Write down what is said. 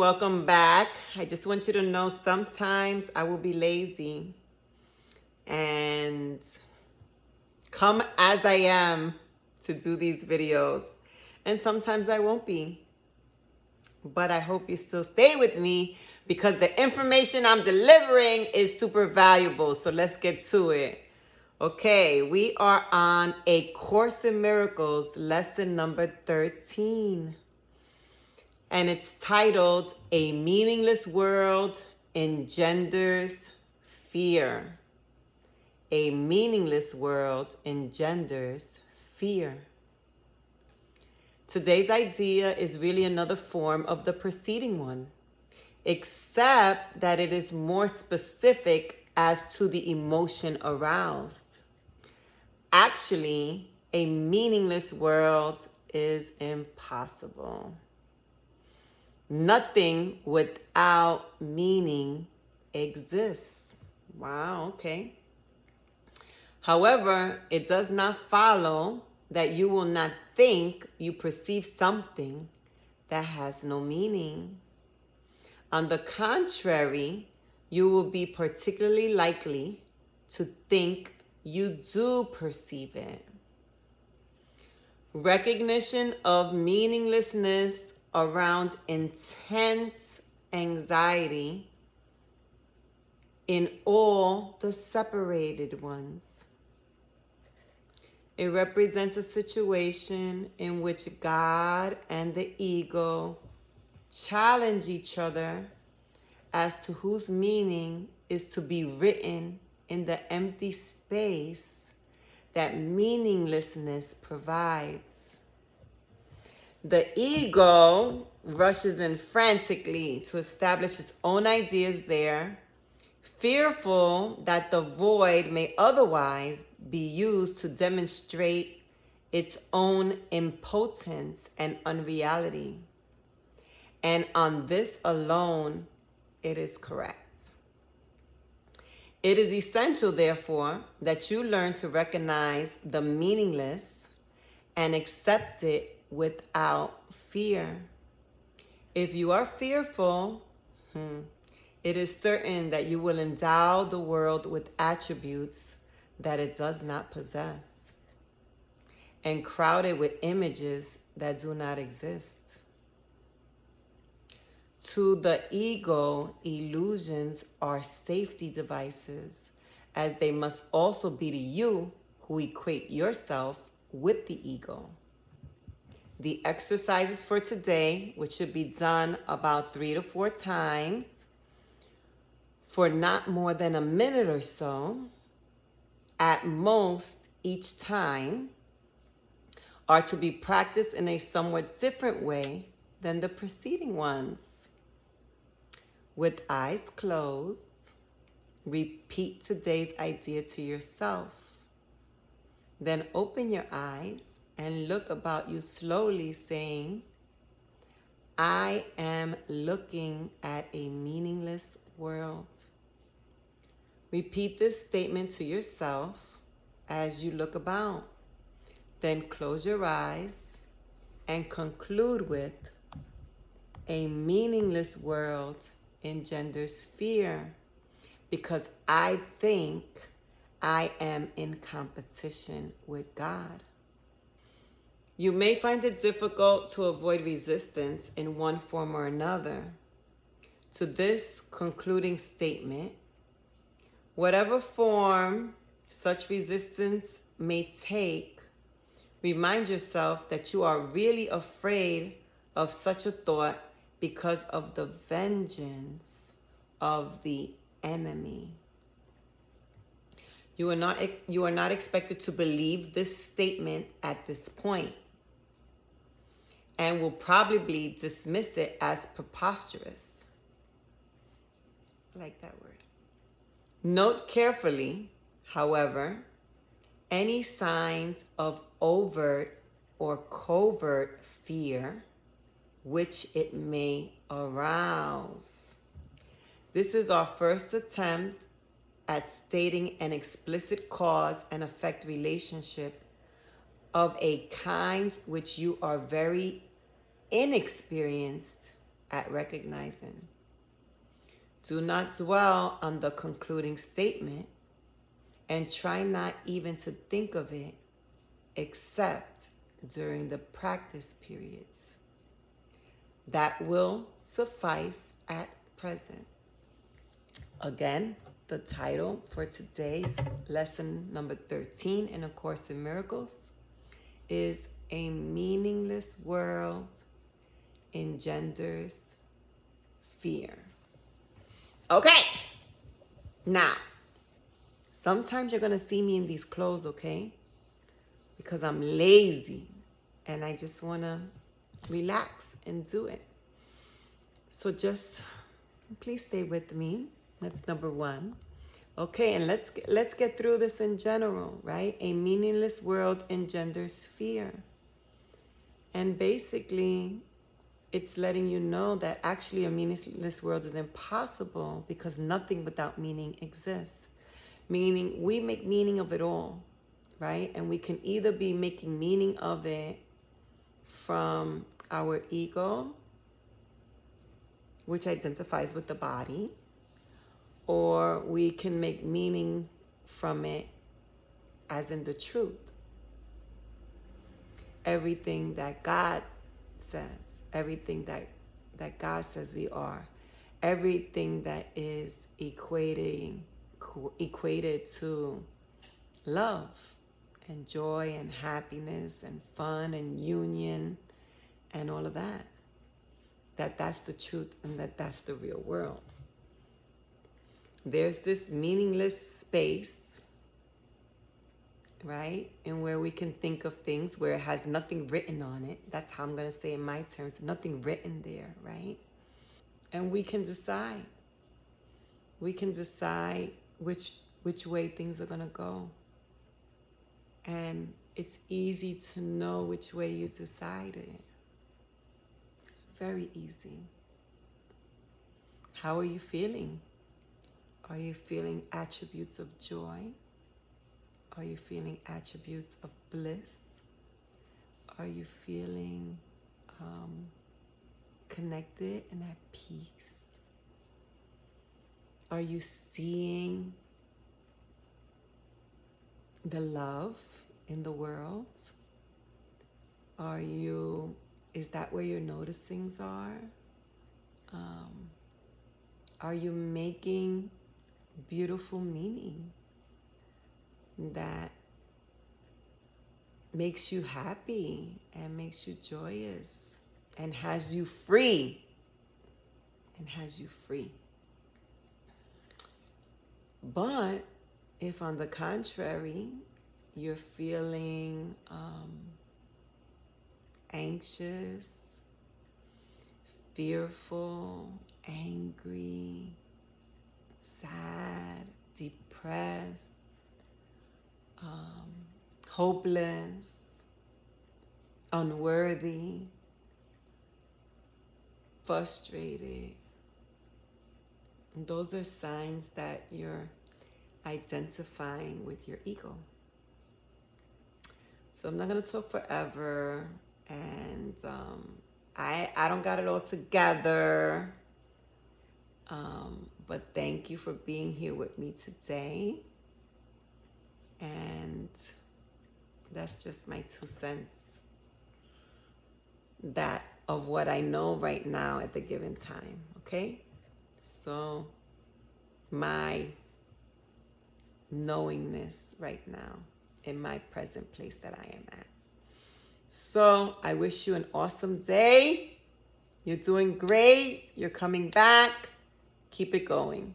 welcome back. I just want you to know sometimes I will be lazy and come as I am to do these videos. And sometimes I won't be. But I hope you still stay with me because the information I'm delivering is super valuable. So let's get to it. Okay, we are on A Course in Miracles, lesson number 13. And it's titled, A Meaningless World Engenders Fear. A meaningless world engenders fear. Today's idea is really another form of the preceding one, except that it is more specific as to the emotion aroused. Actually, a meaningless world is impossible. Nothing without meaning exists. Wow, okay. However, it does not follow that you will not think you perceive something that has no meaning. On the contrary, you will be particularly likely to think you do perceive it. Recognition of meaninglessness around intense anxiety in all the separated ones. It represents a situation in which God and the ego challenge each other as to whose meaning is to be written in the empty space that meaninglessness provides. The ego rushes in frantically to establish its own ideas there, fearful that the void may otherwise be used to demonstrate its own impotence and unreality. And on this alone, it is correct. It is essential, therefore, that you learn to recognize the meaningless and accept it without fear. If you are fearful, it is certain that you will endow the world with attributes that it does not possess and crowd it with images that do not exist. To the ego, illusions are safety devices, as they must also be to you who equate yourself with the ego. The exercises for today, which should be done about 3 to 4 times for not more than a minute or so, at most each time, are to be practiced in a somewhat different way than the preceding ones. With eyes closed, repeat today's idea to yourself. Then open your eyes and look about you slowly, saying, I am looking at a meaningless world. Repeat this statement to yourself as you look about. Then close your eyes and conclude with, a meaningless world engenders fear because I think I am in competition with God. You may find it difficult to avoid resistance in one form or another to this concluding statement. Whatever form such resistance may take, remind yourself that you are really afraid of such a thought because of the vengeance of the enemy. You are not expected to believe this statement at this point and will probably dismiss it as preposterous. I like that word. Note carefully, however, any signs of overt or covert fear which it may arouse. This is our first attempt at stating an explicit cause and effect relationship of a kind which you are very inexperienced at recognizing. Do not dwell on the concluding statement and try not even to think of it except during the practice periods. That will suffice at present. Again, the title for today's lesson number 13 in A Course in Miracles is A Meaningless World Engenders Fear. Okay, now, sometimes you're going to see me in these clothes, okay? Because I'm lazy and I just want to relax and do it. So just please stay with me. That's number one. Okay, and let's get through this in general, right? A meaningless world engenders fear. And basically, it's letting you know that actually a meaningless world is impossible because nothing without meaning exists. Meaning, we make meaning of it all, right? And we can either be making meaning of it from our ego, which identifies with the body, or we can make meaning from it as in the truth. Everything that God says, everything that God says we are, everything that is equated to love and joy and happiness and fun and union and all of that. That's the truth and that's the real world. There's this meaningless space, right? And where we can think of things where it has nothing written on it. That's how I'm going to say in my terms, nothing written there, right? And we can decide. We can decide which way things are going to go. And it's easy to know which way you decided. Very easy. How are you feeling? Are you feeling attributes of joy? Are you feeling attributes of bliss? Are you feeling connected and at peace? Are you seeing the love in the world? Is that where your noticings are? Are you making beautiful meaning that makes you happy and makes you joyous and has you free? But if on the contrary, you're feeling anxious, fearful, angry, sad, depressed, hopeless, unworthy, frustrated, those are signs that you're identifying with your ego. So I'm not going to talk forever, and I don't got it all together, but thank you for being here with me today, and that's just my 2 cents of what I know right now at the given time, okay? So my knowingness right now in my present place that I am at. So I wish you an awesome day. You're doing great. You're coming back. Keep it going.